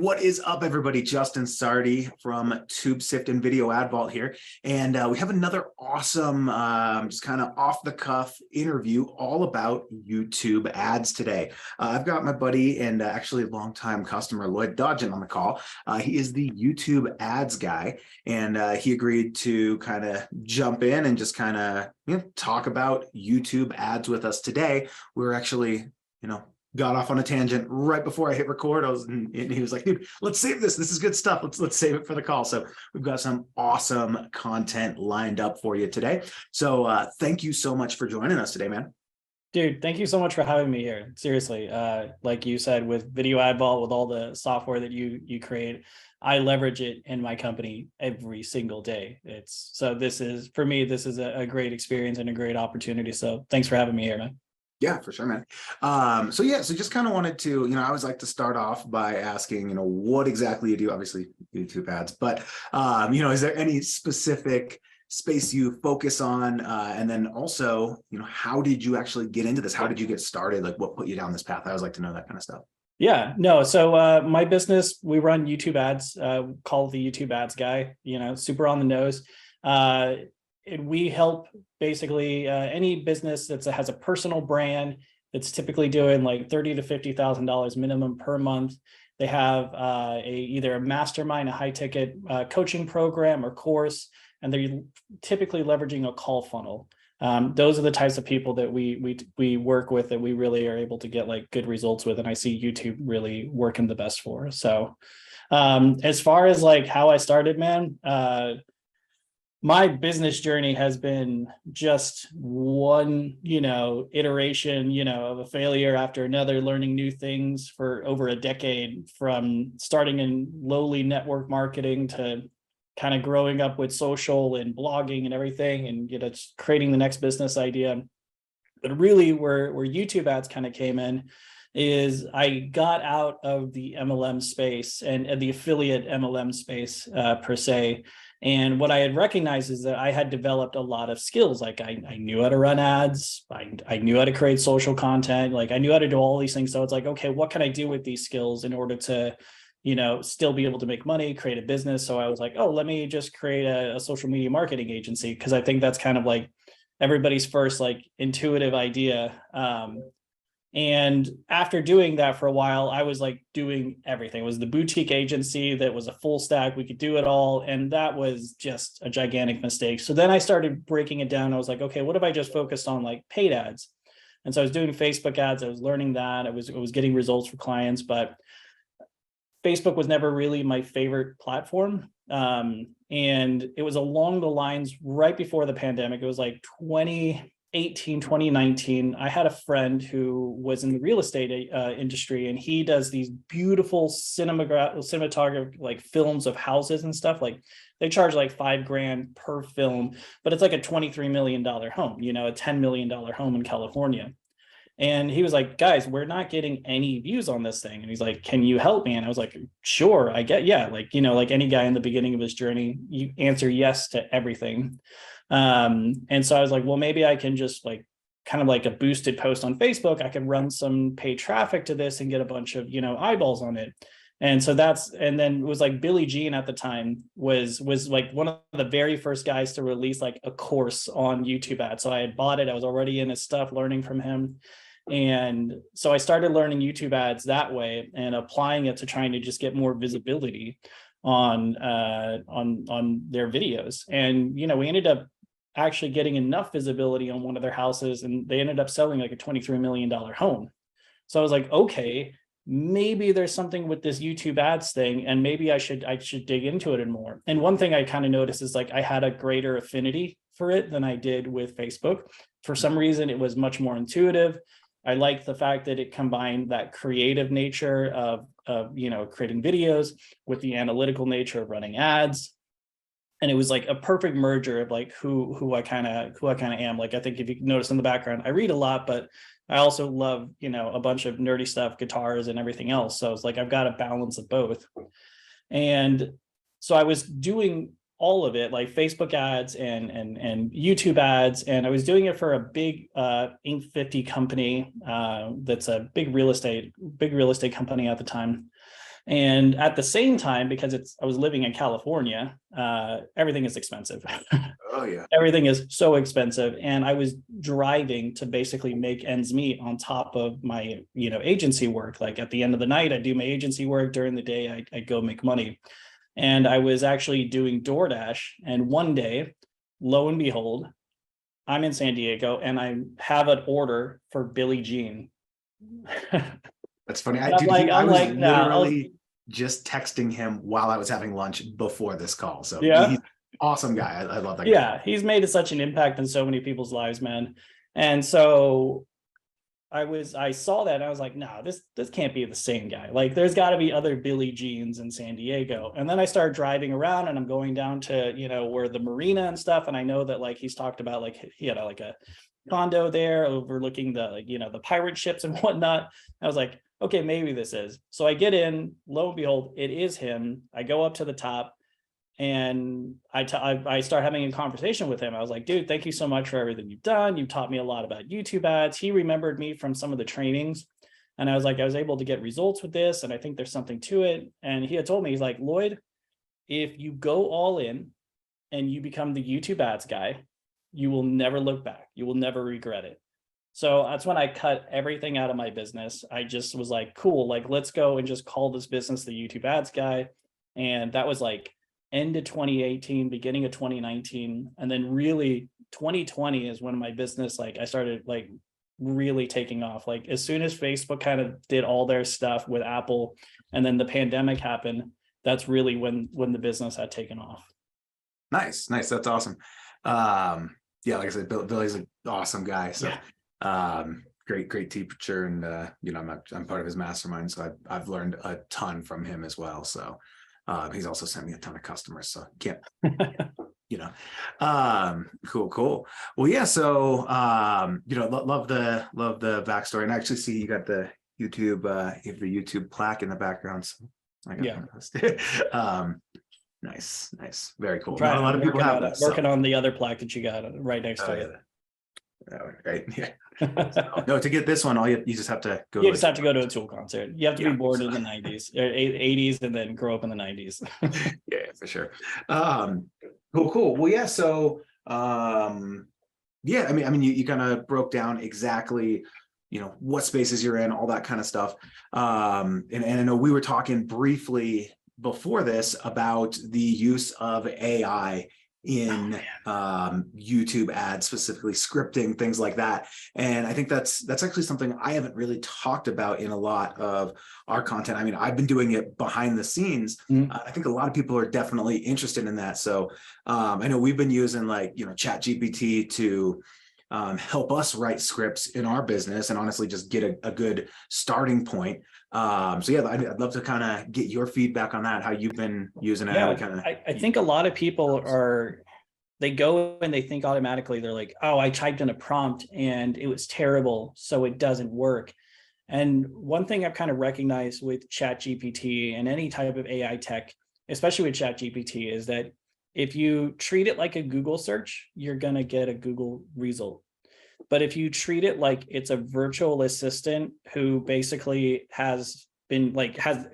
What is up, everybody? Justin Sardi from TubeSift and Video Ad Vault here. And we have another awesome, just kind of off the cuff interview all about YouTube ads today. I've got my buddy and actually longtime customer, Lloyd Dodgen, on the call. He is the YouTube ads guy, and he agreed to kind of jump in and just kind of talk about YouTube ads with us today. We're actually, got off on a tangent right before I hit record. And he was like, dude, let's save this. This is good stuff. Let's save it for the call. So we've got some awesome content lined up for you today. So thank you so much for joining us today, man. Dude, thank you so much for having me here. Seriously, like you said, with Video Ad Vault, with all the software that you create, I leverage it in my company every single day. This is, for me, this is a great experience and a great opportunity. So thanks for having me here, man. Yeah, for sure, man. So just kind of wanted to, I always like to start off by asking, what exactly you do, obviously YouTube ads, but, is there any specific space you focus on? And then also, how did you actually get into this? How did you get started? Like, what put you down this path? I always like to know that kind of stuff. Yeah, no. So my business, we run YouTube ads, called the YouTube ads guy, super on the nose. And we help basically any business that has a personal brand that's typically doing like $30,000 to $50,000 minimum per month. They have either a mastermind, a high ticket coaching program or course, and they're typically leveraging a call funnel. Those are the types of people that we work with, that we really are able to get like good results with, and I see YouTube really working the best for. So as far as like how I started, man, my business journey has been just one, iteration, of a failure after another, learning new things for over a decade, from starting in lowly network marketing to kind of growing up with social and blogging and everything, and, just creating the next business idea. But really where YouTube ads kind of came in is I got out of the MLM space and the affiliate MLM space per se. And what I had recognized is that I had developed a lot of skills. Like I knew how to run ads. I knew how to create social content. Like I knew how to do all these things. So it's like, okay, what can I do with these skills in order to, still be able to make money, create a business? So I was like, oh, let me just create a social media marketing agency. Because I think that's kind of like everybody's first like intuitive idea. And after doing that for a while, I was like doing everything. It was the boutique agency that was a full stack. We could do it all. And that was just a gigantic mistake. So then I started breaking it down. I was like, okay, what if I just focused on like paid ads? And so I was doing Facebook ads. I was learning that. I was getting results for clients, but Facebook was never really my favorite platform. And it was along the lines right before the pandemic. It was like 2019, I had a friend who was in the real estate industry, and he does these beautiful cinematographic like films of houses and stuff. Like they charge like $5,000 per film, but it's like a $23 million home, a $10 million home in California. And he was like, guys, we're not getting any views on this thing. And he's like, can you help me? And I was like, sure, yeah. Like, like any guy in the beginning of his journey, you answer yes to everything. And so I was like, well, maybe I can just like kind of like a boosted post on Facebook. I can run some paid traffic to this and get a bunch of, eyeballs on it. And so and then it was like Billy Jean at the time was like one of the very first guys to release like a course on YouTube ads. So I had bought it. I was already in his stuff, learning from him. And so I started learning YouTube ads that way and applying it to trying to just get more visibility on their videos. And, we ended up actually getting enough visibility on one of their houses, and they ended up selling like a $23 million home. So I was like, okay, maybe there's something with this YouTube ads thing, and maybe I should dig into it more. And one thing I kind of noticed is like I had a greater affinity for it than I did with Facebook. For some reason, it was much more intuitive. I liked the fact that it combined that creative nature of creating videos with the analytical nature of running ads. And it was like a perfect merger of like who I kind of am. Like, I think if you notice in the background, I read a lot, but I also love, a bunch of nerdy stuff, guitars and everything else. So it's like, I've got a balance of both. And so I was doing all of it, like Facebook ads and YouTube ads. And I was doing it for a big Inc. 50 company that's a big real estate company at the time. And at the same time, because I was living in California, everything is expensive. Oh yeah. Everything is so expensive. And I was driving to basically make ends meet on top of my, agency work. Like at the end of the night, I do my agency work. During the day, I go make money. And I was actually doing DoorDash. And one day, lo and behold, I'm in San Diego and I have an order for Billie Jean. That's funny. And I'm was like, literally just texting him while I was having lunch before this call. So yeah, he's an awesome guy. I love that guy. yeah, he's made such an impact in so many people's lives, man. And so I saw that and I was like, no, this can't be the same guy. Like there's got to be other Billie Jeans in San Diego. And then I started driving around and I'm going down to, where the marina and stuff. And I know that like he's talked about like he had like a condo there overlooking the the pirate ships and whatnot. I was like, okay, maybe this is. So I get in, lo and behold, it is him. I go up to the top and I start having a conversation with him. I was like, dude, thank you so much for everything you've done. You taught me a lot about YouTube ads. He remembered me from some of the trainings. And I was like, I was able to get results with this. And I think there's something to it. And he had told me, he's like, Lloyd, if you go all in and you become the YouTube ads guy, you will never look back. You will never regret it. So that's when I cut everything out of my business. I just was like, cool, like, let's go and just call this business the YouTube ads guy. And that was like end of 2018, beginning of 2019. And then really 2020 is when my business, like I started like really taking off. Like as soon as Facebook kind of did all their stuff with Apple and then the pandemic happened, that's really when the business had taken off. Nice. That's awesome. Yeah, like I said, Billy's an awesome guy. So great teacher. And I'm part of his mastermind. So I've learned a ton from him as well. So he's also sent me a ton of customers. So can't cool. Well, yeah. So love the backstory. And I actually see you got the YouTube YouTube plaque in the background. So I got Nice. Very cool. Not a lot of people have that. Working on the other plaque that you got right next to it. Right. Yeah. No, to get this one, you just have to go. You just have to go to a Tool concert. You have to be born in the 90s, or 80s, and then grow up in the 90s. Yeah, for sure. Cool. Well, yeah. So, yeah. I mean, you kind of broke down exactly, what spaces you're in, all that kind of stuff. And I know we were talking briefly before this about the use of AI in YouTube ads, specifically scripting, things like that. And I think that's actually something I haven't really talked about in a lot of our content. I mean, I've been doing it behind the scenes. I think a lot of people are definitely interested in that. So I know we've been using like, ChatGPT to help us write scripts in our business and honestly just get a good starting point. So yeah, I'd love to kind of get your feedback on that, how you've been using it. I think a lot of people they go and they think automatically, they're like, oh, I typed in a prompt and it was terrible, so it doesn't work. And one thing I've kind of recognized with ChatGPT and any type of AI tech, especially with ChatGPT, is that if you treat it like a Google search, you're going to get a Google result. But if you treat it like it's a virtual assistant who basically has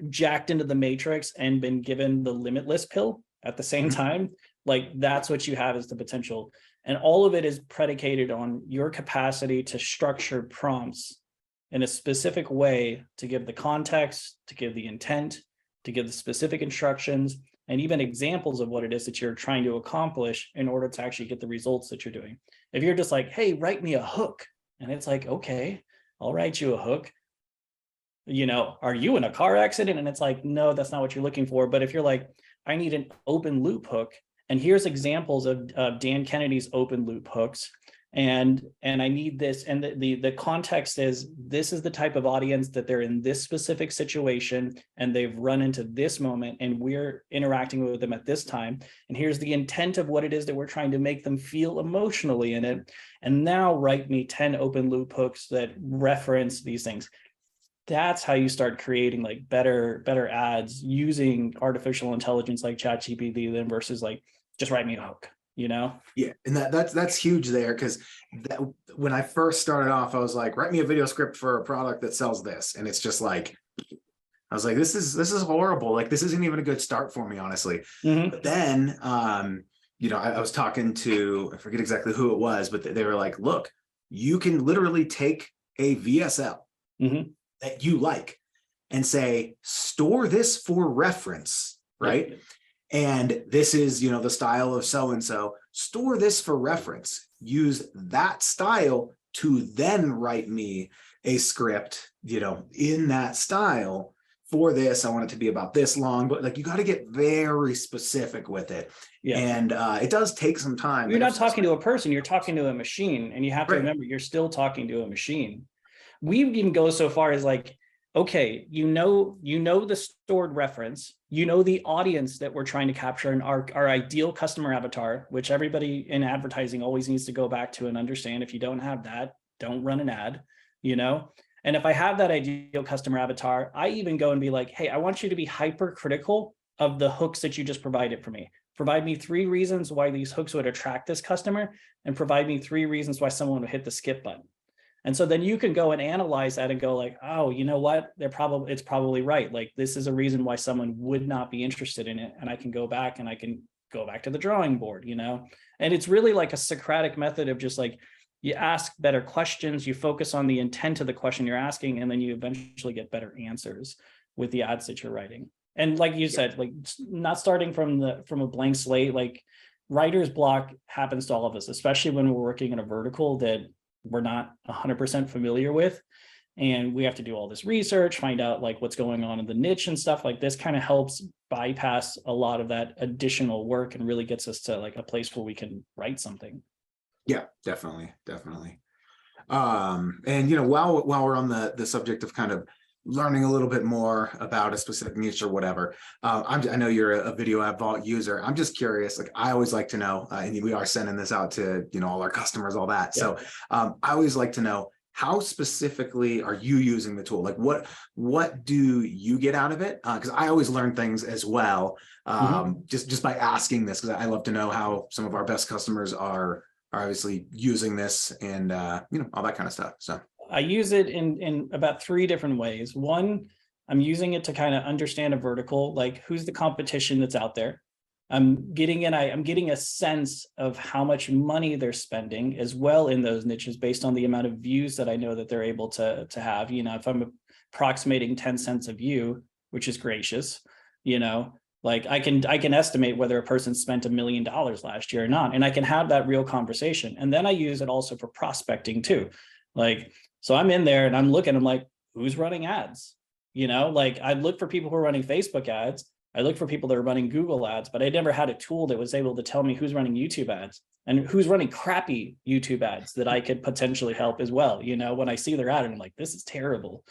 jacked into the matrix and been given the limitless pill at the same time, like that's what you have as the potential. And all of it is predicated on your capacity to structure prompts in a specific way to give the context, to give the intent, to give the specific instructions, and even examples of what it is that you're trying to accomplish in order to actually get the results that you're doing. If you're just like, hey, write me a hook, and it's like, okay, I'll write you a hook. Are you in a car accident? And it's like, no, that's not what you're looking for. But if you're like, I need an open loop hook, and here's examples of Dan Kennedy's open loop hooks, and I need this, and the context is, this is the type of audience that they're in this specific situation and they've run into this moment and we're interacting with them at this time, and here's the intent of what it is that we're trying to make them feel emotionally in it, and now write me 10 open loop hooks that reference these things. That's how you start creating like better ads using artificial intelligence like ChatGPT than versus like just write me a hook. Yeah, and that's huge there, because when I first started off, I was like, write me a video script for a product that sells this, and it's just like I was like, this is horrible. Like, this isn't even a good start for me, honestly. Mhm. But then, I was talking to, I forget exactly who it was, but they were like, look, you can literally take a VSL Mhm. that you like and say, store this for reference, right? Yep. And this is, the style of so-and-so, store this for reference, use that style to then write me a script, in that style for this. I want it to be about this long, but like, you got to get very specific with it. Yeah. And it does take some time. You're Like, not talking to a person, you're talking to a machine, and you have to right. remember you're still talking to a machine. We even go so far as like, okay, the stored reference, the audience that we're trying to capture, and our ideal customer avatar, which everybody in advertising always needs to go back to and understand. If you don't have that, don't run an ad, and if I have that ideal customer avatar, I even go and be like, hey, I want you to be hypercritical of the hooks that you just provided for me. Provide me 3 reasons why these hooks would attract this customer, and provide me 3 reasons why someone would hit the skip button. And so then you can go and analyze that and go like, oh, you know what? It's probably right. Like, this is a reason why someone would not be interested in it. And I can go back and I can go back to the drawing board, and it's really like a Socratic method of just like, you ask better questions, you focus on the intent of the question you're asking, and then you eventually get better answers with the ads that you're writing. And like you said, like, not starting from a blank slate. Like, writer's block happens to all of us, especially when we're working in a vertical that we're not 100% familiar with, and we have to do all this research, find out like what's going on in the niche and stuff. Like, this kind of helps bypass a lot of that additional work and really gets us to like a place where we can write something. Yeah, definitely. And while we're on the subject of kind of learning a little bit more about a specific niche or whatever, I know you're a video ad vault user. I'm just curious. Like, I always like to know, and we are sending this out to all our customers, all that. Yeah. So I always like to know, how specifically are you using the tool? Like, what do you get out of it? Because I always learn things as well, just by asking this, because I love to know how some of our best customers are obviously using this, and all that kind of stuff. So I use it in about 3 different ways. One, I'm using it to kind of understand a vertical, like who's the competition that's out there. I'm getting a sense of how much money they're spending as well in those niches based on the amount of views that I know that they're able to have. If I'm approximating 10 cents a view, which is gracious, like I can estimate whether a person spent $1 million last year or not, and I can have that real conversation. And then I use it also for prospecting too. Like, so I'm in there and I'm looking, I'm like, who's running ads? Like, I look for people who are running Facebook ads. I look for people that are running Google ads, but I never had a tool that was able to tell me who's running YouTube ads and who's running crappy YouTube ads that I could potentially help as well. When I see their ad and I'm like, this is terrible.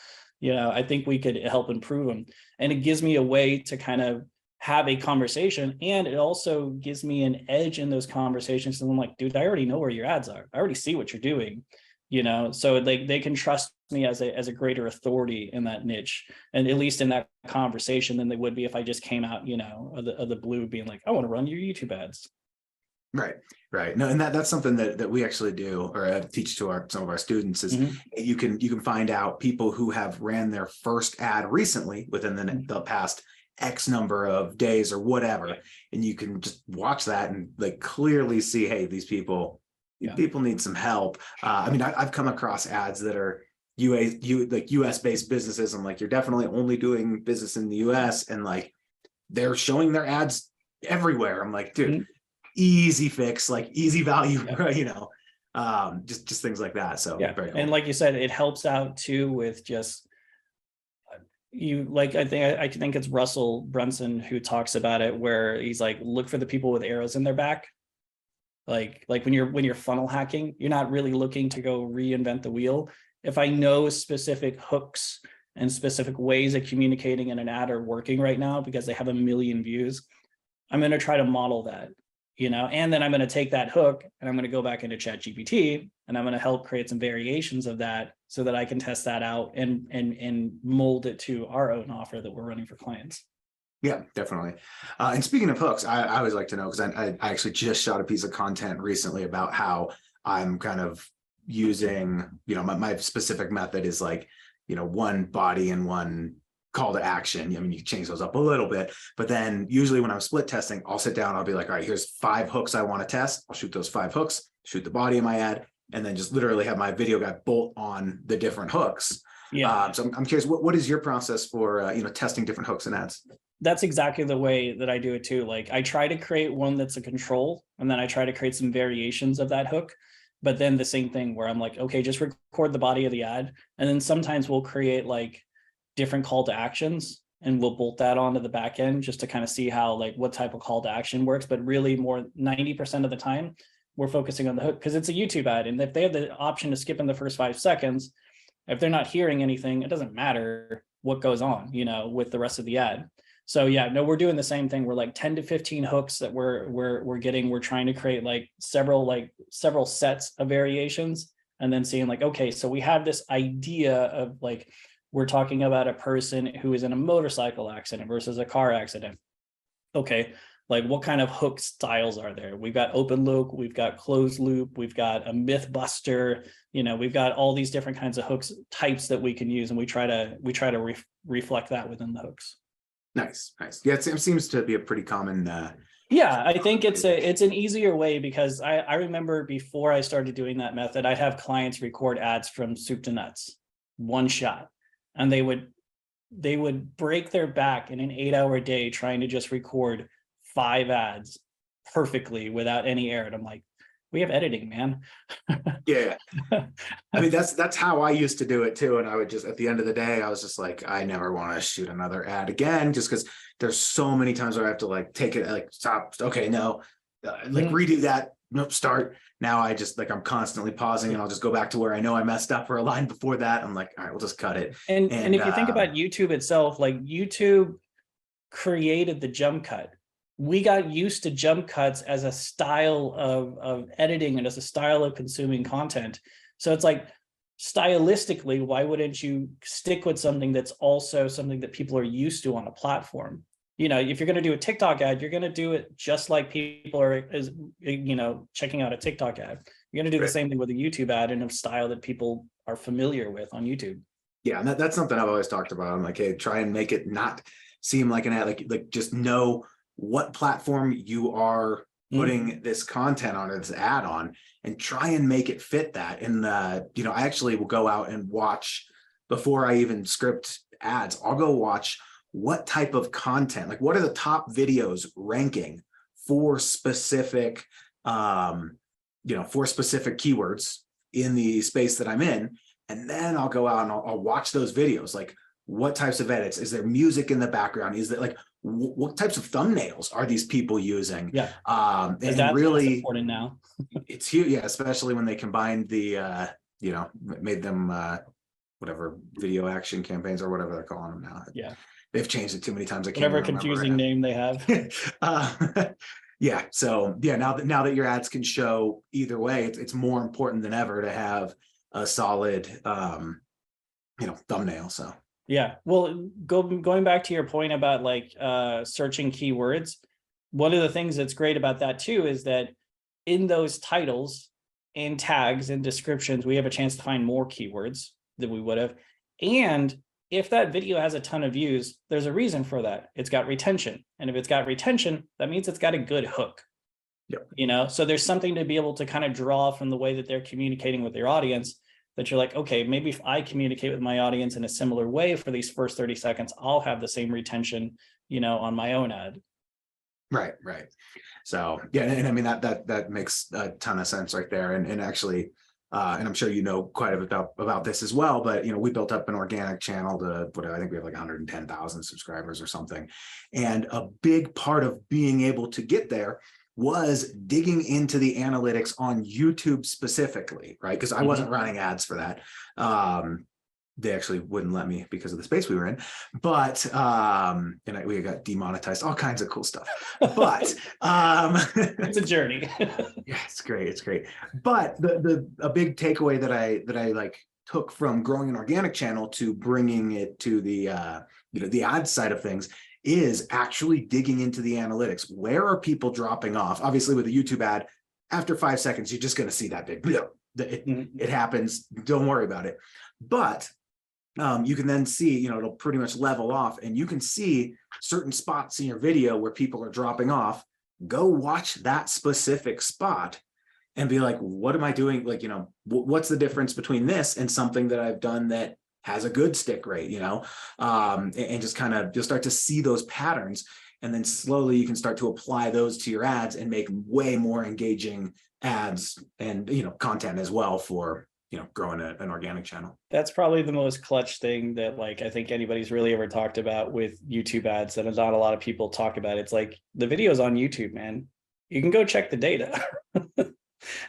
I think we could help improve them. And it gives me a way to kind of have a conversation, and it also gives me an edge in those conversations. And I'm like, dude, I already know where your ads are. I already see what you're doing. So they can trust me as a greater authority in that niche, and at least in that conversation, than they would be if I just came out, of the blue being like, I want to run your YouTube ads. Right. No, and that's something that we actually do, or teach to some of our students, is you can find out people who have ran their first ad recently within the past X number of days or whatever, and you can just watch that and like clearly see, hey, these people need some help. I mean, I've come across ads that are US based businesses. I'm like, you're definitely only doing business in the US, and like they're showing their ads everywhere. I'm like, dude, easy fix, like easy value, just things like that. So very cool. And like you said, it helps out too with just I think it's Russell Brunson who talks about it, where he's like, look for the people with arrows in their back. Like when you're funnel hacking, you're not really looking to go reinvent the wheel. If I know specific hooks and specific ways of communicating in an ad are working right now because they have 1 million views, I'm going to try to model that, and then I'm going to take that hook and I'm going to go back into ChatGPT and I'm going to help create some variations of that so that I can test that out and mold it to our own offer that we're running for clients. Yeah, definitely. And speaking of hooks, I always like to know, because I actually just shot a piece of content recently about how I'm kind of using, my specific method is like, one body and one call to action. I mean, you change those up a little bit, but then usually when I'm split testing, I'll sit down, I'll be like, all right, here's 5 hooks I want to test. I'll shoot those 5 hooks, shoot the body of my ad, and then just literally have my video guy bolt on the different hooks. Yeah. So I'm curious, what is your process for, testing different hooks and ads? That's exactly the way that I do it too. Like I try to create one that's a control, and then I try to create some variations of that hook. But then the same thing where I'm like, okay, just record the body of the ad. And then sometimes we'll create like different call to actions, and we'll bolt that onto the back end just to kind of see how, like, what type of call to action works. But really more 90% of the time, we're focusing on the hook because it's a YouTube ad. And if they have the option to skip in the first 5 seconds, if they're not hearing anything, it doesn't matter what goes on, with the rest of the ad. So yeah, no, we're doing the same thing. We're like 10 to 15 hooks that we're trying to create several sets of variations, and then seeing like, okay, so we have this idea of like, we're talking about a person who is in a motorcycle accident versus a car accident. Okay, like what kind of hook styles are there? We've got open loop, we've got closed loop, we've got a myth buster, we've got all these different kinds of hooks types that we can use, and we try to reflect that within the hooks. Nice. Yeah, it seems to be a pretty common. Yeah, I think it's an easier way, because I remember before I started doing that method, I'd have clients record ads from soup to nuts, one shot, and they would break their back in an 8-hour day trying to just record 5 ads perfectly without any error. And I'm like, we have editing, man. Yeah. I mean, that's how I used to do it too. And I would just, at the end of the day, I was just like, I never want to shoot another ad again, just because there's so many times where I have to like take it, like stop. Okay, no, redo that. Nope, start. Now I just like, I'm constantly pausing, and I'll just go back to where I know I messed up, or a line before that. I'm like, all right, we'll just cut it. And if you think about YouTube itself, like YouTube created the jump cut. We got used to jump cuts as a style of editing and as a style of consuming content. So it's like, stylistically, why wouldn't you stick with something that's also something that people are used to on a platform? If you're going to do a TikTok ad, you're going to do it just like people are, checking out a TikTok ad. You're going to do the same thing with a YouTube ad in a style that people are familiar with on YouTube. Yeah, and that's something I've always talked about. I'm like, hey, try and make it not seem like an ad, like just know what platform you are putting this content on, or this ad on, and try and make it fit that. And I actually will go out and watch, before I even script ads, I'll go watch what type of content, like what are the top videos ranking for specific keywords in the space that I'm in. And then I'll go out and I'll watch those videos. Like, what types of edits? Is there music in the background? Is there, like, what types of thumbnails are these people using? Yeah. And that's really important now. It's huge. Yeah. Especially when they combined the, made them, whatever video action campaigns or whatever they're calling them now. Yeah. They've changed it too many times. Whatever confusing name they have. Yeah. So yeah, now that your ads can show either way, it's more important than ever to have a solid, thumbnail. So. Yeah. Well, going back to your point about like searching keywords, one of the things that's great about that too is that in those titles and tags and descriptions, we have a chance to find more keywords than we would have. And if that video has a ton of views, there's a reason for that. It's got retention. And if it's got retention, that means it's got a good hook. Yep. So there's something to be able to kind of draw from the way that they're communicating with their audience, that you're like, okay, maybe if I communicate with my audience in a similar way for these first 30 seconds, I'll have the same retention, on my own ad. Right. So yeah, and I mean that makes a ton of sense right there. And actually, and I'm sure quite a bit about this as well, but we built up an organic channel to I think we have like 110,000 subscribers or something. And a big part of being able to get there was digging into the analytics on YouTube specifically, right? Because I wasn't running ads for that. They actually wouldn't let me because of the space we were in, but we got demonetized, all kinds of cool stuff. But it's a journey. Yeah, it's great. But a big takeaway that I like took from growing an organic channel to bringing it to the the ad side of things is actually digging into the analytics. Where are people dropping off? Obviously, with a YouTube ad, after 5 seconds, you're just going to see that big. It happens. Don't worry about it. But you can then see, it'll pretty much level off, and you can see certain spots in your video where people are dropping off. Go watch that specific spot and be like, what am I doing? Like, what's the difference between this and something that I've done that has a good stick rate, and just kind of, you'll start to see those patterns. And then slowly you can start to apply those to your ads and make way more engaging ads and, content as well for, growing an organic channel. That's probably the most clutch thing that like I think anybody's really ever talked about with YouTube ads, that not a lot of people talk about. It's like the video's on YouTube, man. You can go check the data.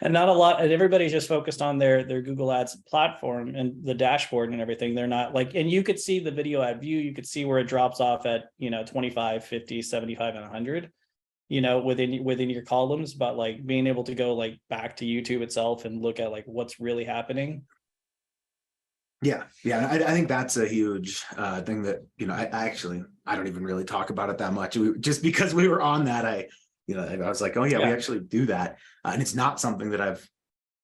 And not a lot, and everybody's just focused on their Google Ads platform and the dashboard and everything. They're not like, and you could see the video ad view, you could see where it drops off at 25, 50, 75, and 100, within your columns, but like being able to go like back to YouTube itself and look at like what's really happening. Yeah. I think that's a huge thing that, I don't even really talk about it that much. Just because we were on that, I was like, oh yeah, we actually do that. And it's not something that I've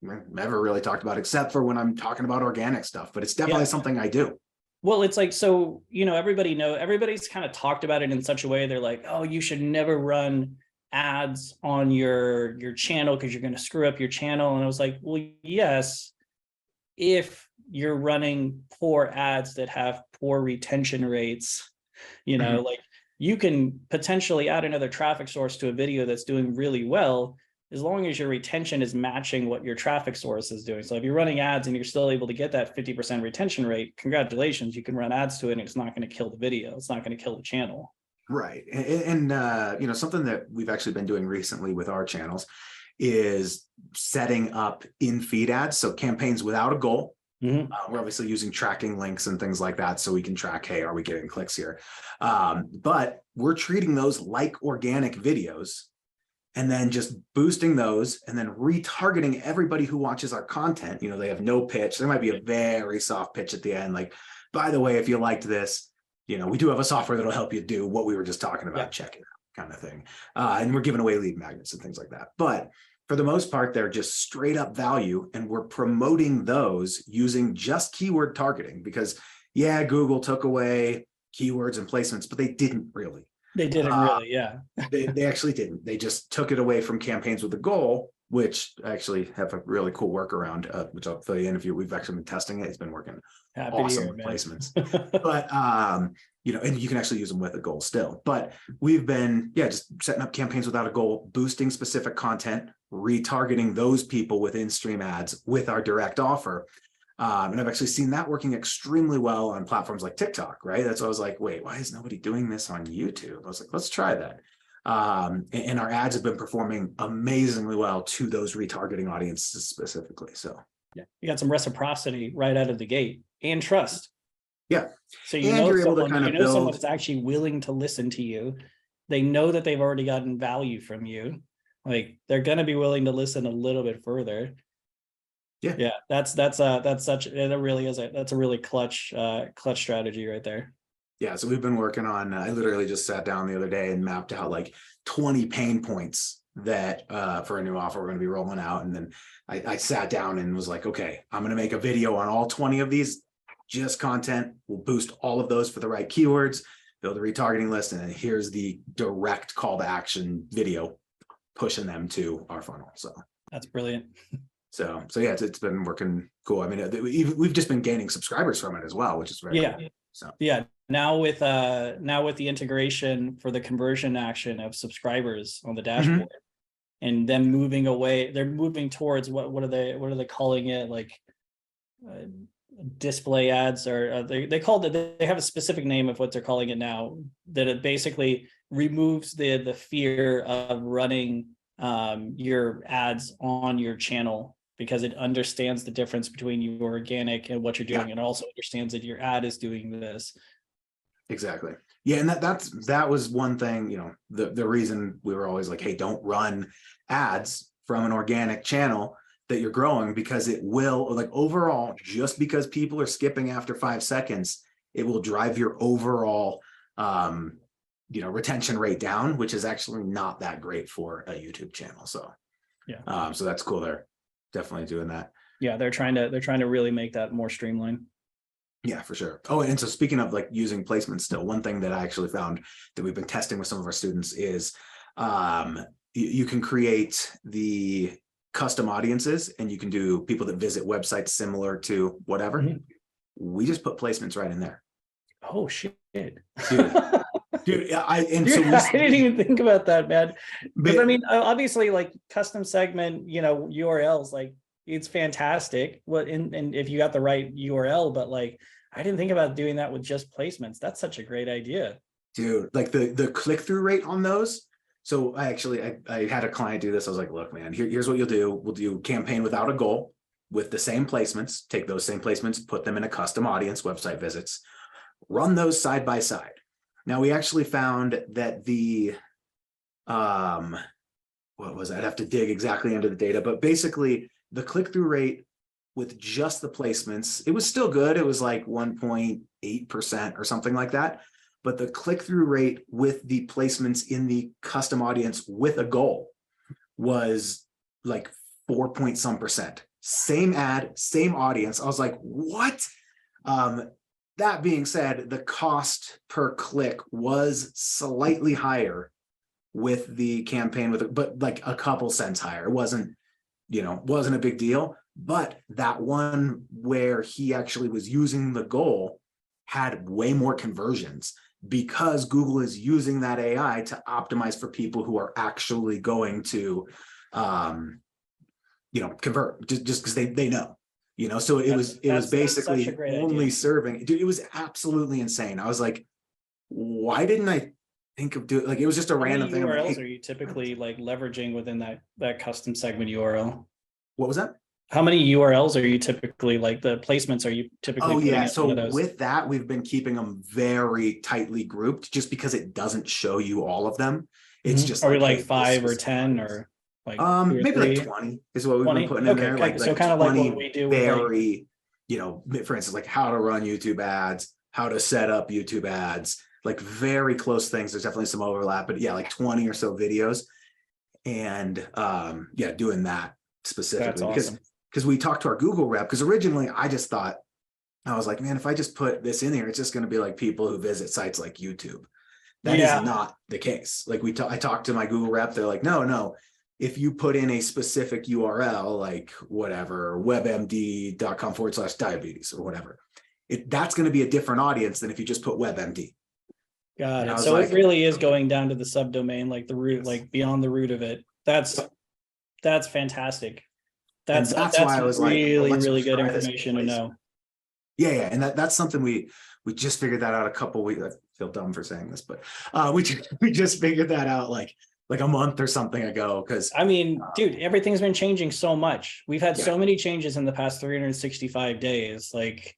never really talked about, except for when I'm talking about organic stuff, but it's definitely something I do. Well, it's like, so, everybody's kind of talked about it in such a way. They're like, oh, you should never run ads on your channel because you're going to screw up your channel. And I was like, well, yes, if you're running poor ads that have poor retention rates, like you can potentially add another traffic source to a video that's doing really well, as long as your retention is matching what your traffic source is doing. So if you're running ads and you're still able to get that 50% retention rate, congratulations, you can run ads to it and it's not going to kill the video. It's not going to kill the channel. Right. And something that we've actually been doing recently with our channels is setting up in-feed ads. So campaigns without a goal. We're obviously using tracking links and things like that so we can track, hey, are we getting clicks here? But we're treating those like organic videos and then just boosting those and then retargeting everybody who watches our content. They have no pitch. There might be a very soft pitch at the end. Like, by the way, if you liked this, we do have a software that'll help you do what we were just talking about, check it out, kind of thing. And we're giving away lead magnets and things like that. But for the most part, they're just straight up value, and we're promoting those using just keyword targeting because, Google took away keywords and placements, but they didn't really. They didn't really, yeah. They actually didn't. They just took it away from campaigns with a goal, which I actually have a really cool workaround, which I'll fill you in if we've actually been testing it. It's been working awesome with placements. But and you can actually use them with a goal still. But we've been, just setting up campaigns without a goal, boosting specific content, retargeting those people with in-stream ads with our direct offer. And I've actually seen that working extremely well on platforms like TikTok, right? That's why I was like, wait, why is nobody doing this on YouTube? I was like, let's try that. And our ads have been performing amazingly well to those retargeting audiences specifically. So you got some reciprocity right out of the gate and trust. Yeah. So you're able to kind of build someone that's actually willing to listen to you. They know that they've already gotten value from you. Like they're going to be willing to listen a little bit further. Yeah. That's a really clutch strategy right there. Yeah. So we've been working on, I literally just sat down the other day and mapped out like 20 pain points that for a new offer we're going to be rolling out. And then I sat down and was like, okay, I'm going to make a video on all 20 of these, just content. We'll boost all of those for the right keywords, build a retargeting list. And then here's the direct call to action video pushing them to our funnel. So that's brilliant. So yeah, it's been working cool. I mean, we've just been gaining subscribers from it as well, which is very cool. So now with the integration for the conversion action of subscribers on the dashboard, and them moving away, they're moving towards what are they calling it, like display ads, or they called it, they have a specific name of what they're calling it now, that it basically removes the fear of running your ads on your channel, because it understands the difference between your organic and what you're doing, and also understands that your ad is doing this. Exactly. Yeah. And that was one thing, the reason we were always like, hey, don't run ads from an organic channel that you're growing, because it will, like, overall, just because people are skipping after 5 seconds, it will drive your overall retention rate down, which is actually not that great for a YouTube channel. So so that's cool. They're definitely doing that. Yeah, they're trying to really make that more streamlined. Yeah, for sure. Oh, and so speaking of like using placements still, one thing that I actually found that we've been testing with some of our students is you can create the custom audiences and you can do people that visit websites similar to whatever. Mhm. We just put placements right in there. Oh shit. Dude. Dude, Dude, I didn't even think about that, man. Because I but mean, obviously, like custom segment, URLs, like it's fantastic. And if you got the right URL, but like I didn't think about doing that with just placements. That's such a great idea. dude, like the click-through rate on those. So I had a client do this. I was like, look, man, here's what you'll do. We'll do campaign without a goal with the same placements, take those same placements, put them in a custom audience, website visits, run those side by side. Now we actually found that what was that? I'd have to dig exactly into the data, but basically the click-through rate with just the placements, it was still good. It was like 1.8% or something like that. But the click-through rate with the placements in the custom audience with a goal was like 4 point some percent. Same ad, same audience. I was like, what? That being said, the cost per click was slightly higher with the campaign but like a couple cents higher. It wasn't a big deal. But that one where he actually was using the goal had way more conversions because Google is using that AI to optimize for people who are actually going to, convert just because they know, so it was basically only idea. serving, dude, it was absolutely insane. I was like, why didn't I think of doing, like, it was just a random thing. URLs like, hey, are you typically like leveraging within that custom segment URL? what was that? How many URLs are you typically, like the placements are you typically Oh putting yeah. in So one of those? with that, we've been keeping them very tightly grouped just because it doesn't show you all of them. It's just Are we like, like hey, this 5 or specific 10 audience. or like 2 or Maybe like 3? 20 is what we've been 20? putting in Okay, there. okay. So Like kind of like 20 what we do with like, very, for instance, like how to run YouTube ads, how to set up YouTube ads, like very close things. There's definitely some overlap, but yeah, like 20 or so videos. And yeah, doing that that's specifically awesome. because we talked to our Google rep, because originally I just thought, I was like, man, if I just put this in here, it's just going to be like people who visit sites like YouTube. That is Yeah. not the case. Like I talked to my Google rep. They're like, no. If you put in a specific URL, like whatever, webmd.com/diabetes or whatever, that's going to be a different audience than if you just put WebMD. Got And I it. was So like, it really is going down to the subdomain, like the root, yes. like beyond the root of it. That's fantastic. And that's why I was like, well, really, let's really good try this information to know. Yeah. And that's something we just figured that out a couple weeks. I feel dumb for saying this, but we just figured that out like a month or something ago. Because I mean, dude, everything's been changing so much. We've had yeah. so many changes in the past 365 days. Like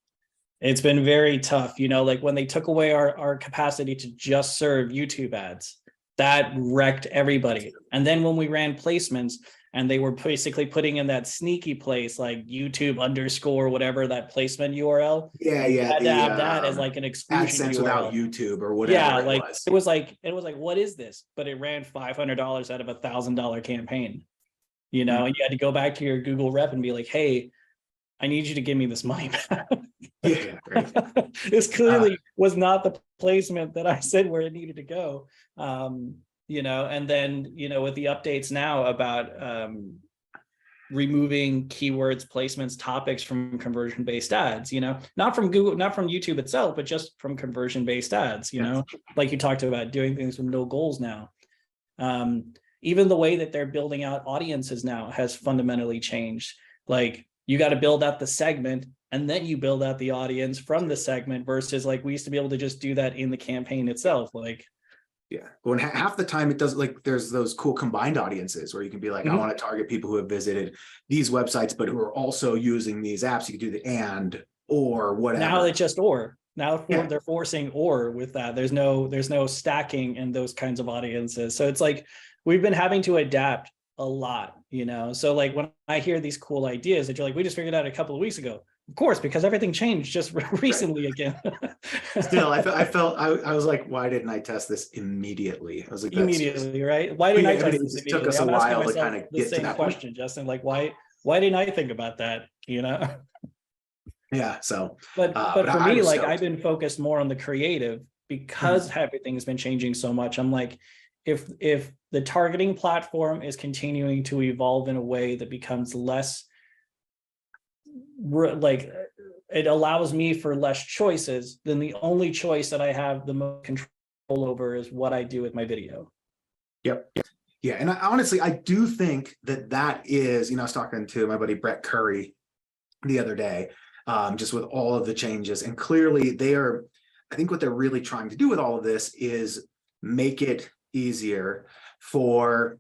it's been very tough, like when they took away our capacity to just serve YouTube ads, that wrecked everybody. And then when we ran placements and they were basically putting in that sneaky place, like YouTube _ whatever, that placement URL. Yeah. And you had to have that as like an exclusion AdSense URL. without YouTube or whatever. Yeah, like it was like, what is this? But it ran $500 out of $1,000 campaign, and you had to go back to your Google rep and be like, hey, I need you to give me this money back. Yeah, right. This clearly was not the placement that I said where it needed to go. And then, with the updates now about removing keywords, placements, topics from conversion-based ads, not from Google, not from YouTube itself, but just from conversion-based ads, like you talked about doing things with no goals now. Even the way that they're building out audiences now has fundamentally changed. Like you got to build out the segment and then you build out the audience from the segment versus like we used to be able to just do that in the campaign itself. Like, yeah. Well, and half the time it does, like there's those cool combined audiences where you can be like, I want to target people who have visited these websites, but who are also using these apps. You could do the and or whatever. Now it's just or. Now they're forcing or with that. There's no stacking in those kinds of audiences. So it's like we've been having to adapt a lot, So like when I hear these cool ideas that you're like, we just figured out a couple of weeks ago. Of course, because everything changed just recently again. Still, I was like, why didn't I test this immediately? I was like, immediately, right? Why didn't I test this it immediately? took us a while to kind of the get to same that question, point. Justin. Like, why didn't I think about that? Yeah. So, But for I me, was like I've stoked. been focused more on the creative because Mhm. everything has been changing so much. I'm like, if the targeting platform is continuing to evolve in a way that becomes less like it allows me for less choices, then the only choice that I have the most control over is what I do with my video. Yep. Yeah. And honestly, I do think that that is, I was talking to my buddy Brett Curry the other day, just with all of the changes. And clearly I think what they're really trying to do with all of this is make it easier for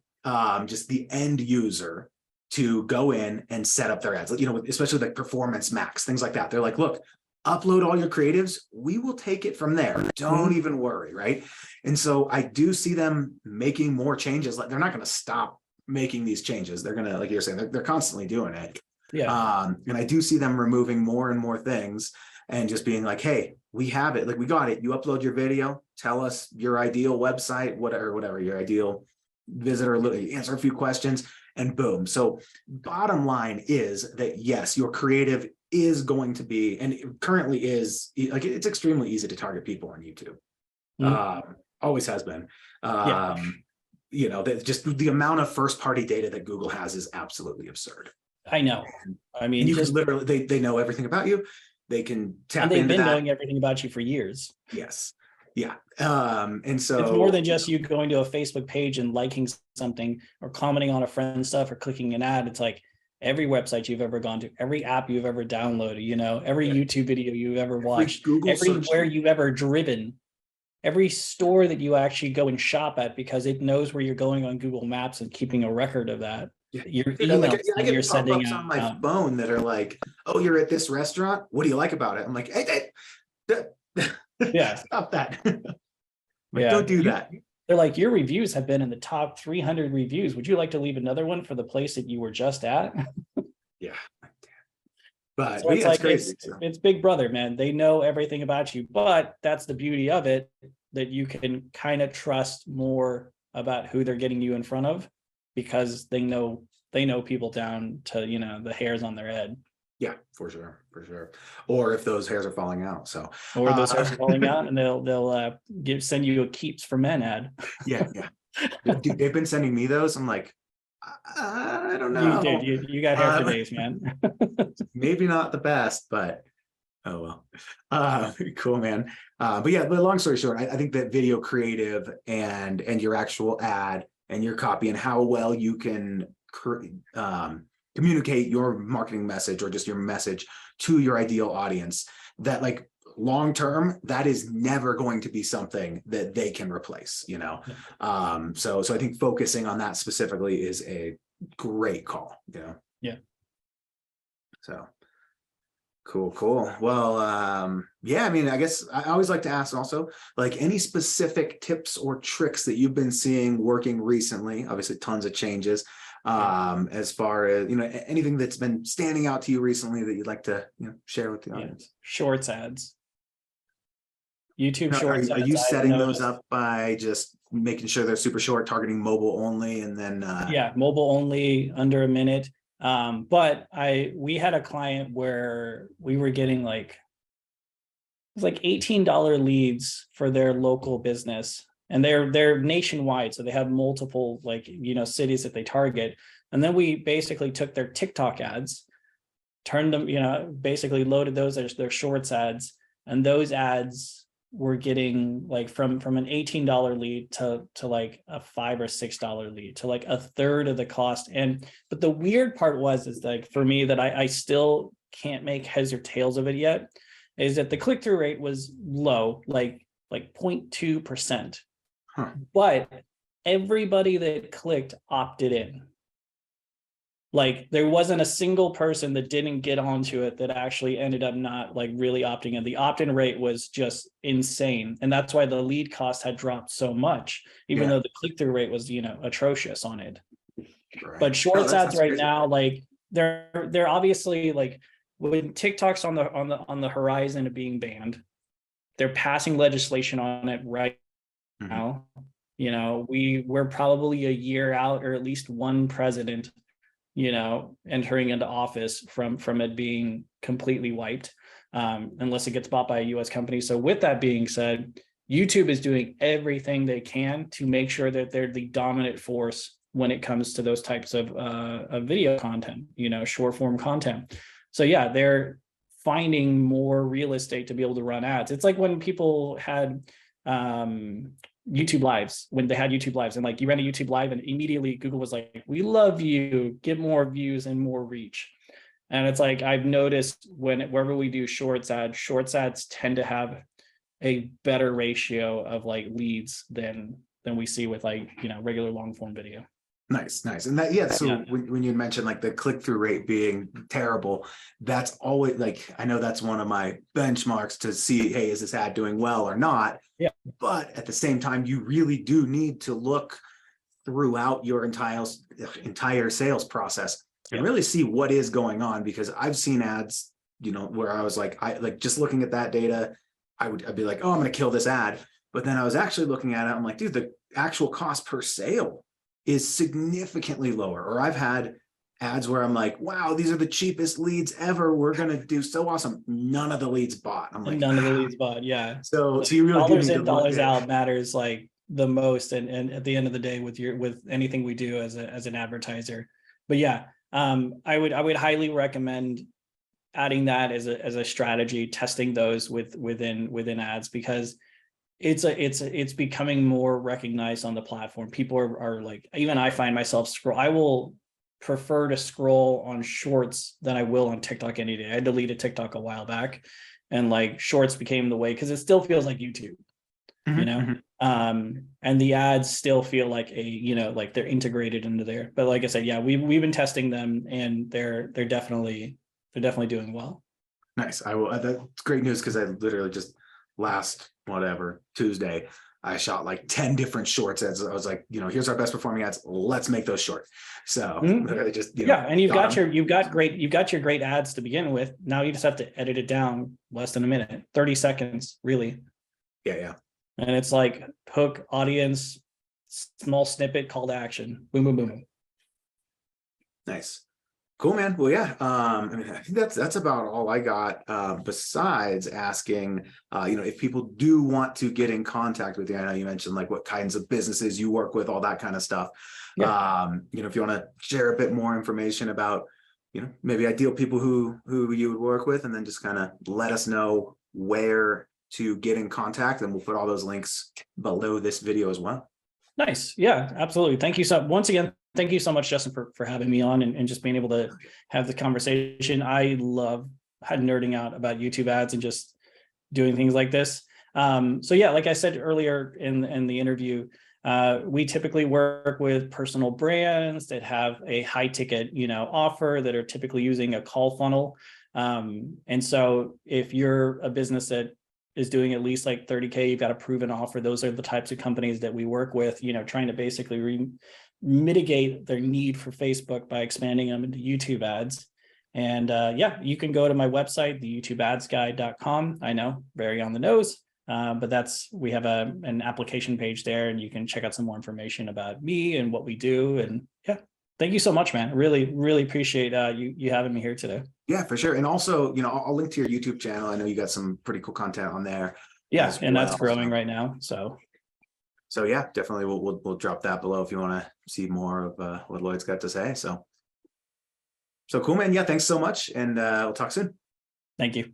just the end user to go in and set up their ads, especially like Performance Max, things like that. They're like, look, upload all your creatives. We will take it from there. Don't even worry. Right. And so I do see them making more changes. Like they're not going to stop making these changes. They're going to, like you're saying, they're constantly doing it. Yeah. And I do see them removing more and more things and just being like, hey, we have it. Like, we got it. You upload your video, tell us your ideal website, whatever your ideal visitor, answer a few questions, and boom. So bottom line is that yes, your creative is going to be, and it currently is, like, it's extremely easy to target people on YouTube. Always has been. Yeah. That just the amount of first party data that Google has is absolutely absurd. I know. I And mean, you can just literally, they know everything about you. They can and tap they've into been that. knowing everything about you for years. Yes. Yeah. And It's more so, than just you going to a Facebook page and liking something or commenting on a friend's stuff or clicking an ad. It's like every website you've ever gone to, every app you've ever downloaded, every yeah, YouTube video you've ever every watched, Google search. everywhere you've ever driven, every store that you actually go and shop at, because it knows where you're going on Google Maps and keeping a record of that. Yeah. Your Dude, like emails I that you're get sending pop-ups on my out. phone that are like, oh, you're at this restaurant. What do you like about it? I'm like, hey, Yeah. stop that. Like, Yeah. don't do that. They're like, your reviews have been in the top 300 reviews. Would you like to leave another one for the place that you were just at? Yeah. But So it's yeah, it's like crazy. So. it's Big Brother, man. They know everything about you, but that's the beauty of it, that you can kind of trust more about who they're getting you in front of, because they know people down to the hairs on their head. Yeah, for sure, for sure. Or if those hairs are falling out. So, Or those hairs are falling out, and they'll send you a Keeps for Men ad. yeah, yeah. Dude, they've been sending me those. I'm like, I don't know. You got hair for days, man. Maybe not the best, but oh well. Cool, man. But yeah, but long story short, I think that video creative and your actual ad and your copy and how well you can communicate your marketing message or just your message to your ideal audience, that like long term, that is never going to be something that they can replace, so I think focusing on that specifically is a great call. Yeah. So cool. Well, yeah, I mean, I guess I always like to ask also, like, any specific tips or tricks that you've been seeing working recently. Obviously tons of changes, as far as anything that's been standing out to you recently that you'd like to share with the audience. Shorts ads. YouTube Now, Shorts are ads. you I've setting those noticed. up by just making sure they're super short, targeting mobile only, and then Yeah, mobile only, under a minute. But we had a client where we were getting like, it was like $18 leads for their local business, and they're nationwide, so they have multiple cities that they target. And then we basically took their TikTok ads, turned them, basically loaded those as their Shorts ads, and those ads were getting like from an $18 lead to like a $5 or $6 lead, to like a third of the cost. But the weird part is like, for me, that I still can't make heads or tails of it yet, is that the click-through rate was low, like 0.2%. But everybody that clicked opted in. Like, there wasn't a single person that didn't get onto it that actually ended up not like really opting in. The opt-in rate was just insane. And that's why the lead cost had dropped so much, even though the click-through rate was, atrocious on it. Right. But Shorts ads right now, like they're obviously, like, when TikTok's on the horizon of being banned, they're passing legislation on it right now. We're probably a year out, or at least one president entering into office from it being completely wiped. unless it gets bought by a US company. So with that being said, YouTube is doing everything they can to make sure that they're the dominant force when it comes to those types of video content, short form content. So yeah, they're finding more real estate to be able to run ads. It's like when people had YouTube lives, when they had YouTube lives, and like you ran a YouTube live and immediately Google was like, we love you, get more views and more reach. And it's like, I've noticed wherever we do shorts ads tend to have a better ratio of like leads than we see with like, regular long form video. Nice. And that, yeah. So when you mentioned like the click-through rate being terrible, that's always like, I know that's one of my benchmarks to see, hey, is this ad doing well or not? Yeah. But at the same time, you really do need to look throughout your entire sales process and really see what is going on, because I've seen ads, where I was like, just looking at that data, I'd be like, oh, I'm going to kill this ad. But then I was actually looking at it. I'm like, dude, the actual cost per sale is significantly lower. Or I've had ads where I'm like, wow, these are the cheapest leads ever. We're going to do so awesome. None of the leads bought. I'm like, none of the leads bought. Yeah. So you really dollars do need in, to dollars out matters like the most. And at the end of the day with anything we do as an advertiser. But yeah, I would highly recommend adding that as a strategy, testing those within ads, because it's becoming more recognized on the platform. People are like, even I find myself I will prefer to scroll on shorts than I will on TikTok any day. I deleted TikTok a while back, and like shorts became the way, because it still feels like YouTube, and the ads still feel like like they're integrated into there. But like I said, yeah, we've been testing them, and they're definitely doing well. Nice. I will. That's great news, because I literally just last Tuesday, I shot like 10 different shorts ads. I was like, here's our best performing ads. Let's make those short. So just and you've got your great ads to begin with. Now you just have to edit it down less than a minute, 30 seconds, really. Yeah. And it's like hook, audience, small snippet, call to action. Boom, boom, boom. Nice. Cool, man. Well, yeah. I think that's about all I got. Besides asking, if people do want to get in contact with you, I know you mentioned like what kinds of businesses you work with, all that kind of stuff. Yeah. If you want to share a bit more information about, maybe ideal people who you would work with, and then just kind of let us know where to get in contact, and we'll put all those links below this video as well. Nice. Yeah, absolutely. Thank you once again, thank you so much, Justin, for having me on and just being able to have the conversation. I love nerding out about YouTube ads and just doing things like this. So yeah, like I said earlier in the interview, we typically work with personal brands that have a high ticket, offer, that are typically using a call funnel. And so if you're a business that is doing at least like 30K, you've got a proven offer. Those are the types of companies that we work with, trying to basically mitigate their need for Facebook by expanding them into YouTube ads. And you can go to my website, theYouTubeAdsGuide.com. I know, very on the nose, but we have an application page there, and you can check out some more information about me and what we do. And yeah, thank you so much, man. Really, really appreciate you having me here today. Yeah, for sure. And also, I'll link to your YouTube channel. I know you got some pretty cool content on there. Yeah, and that's growing right now. So yeah, definitely we'll drop that below if you want to see more of what Lloyd's got to say. So cool, man. Yeah, thanks so much, and we'll talk soon. Thank you.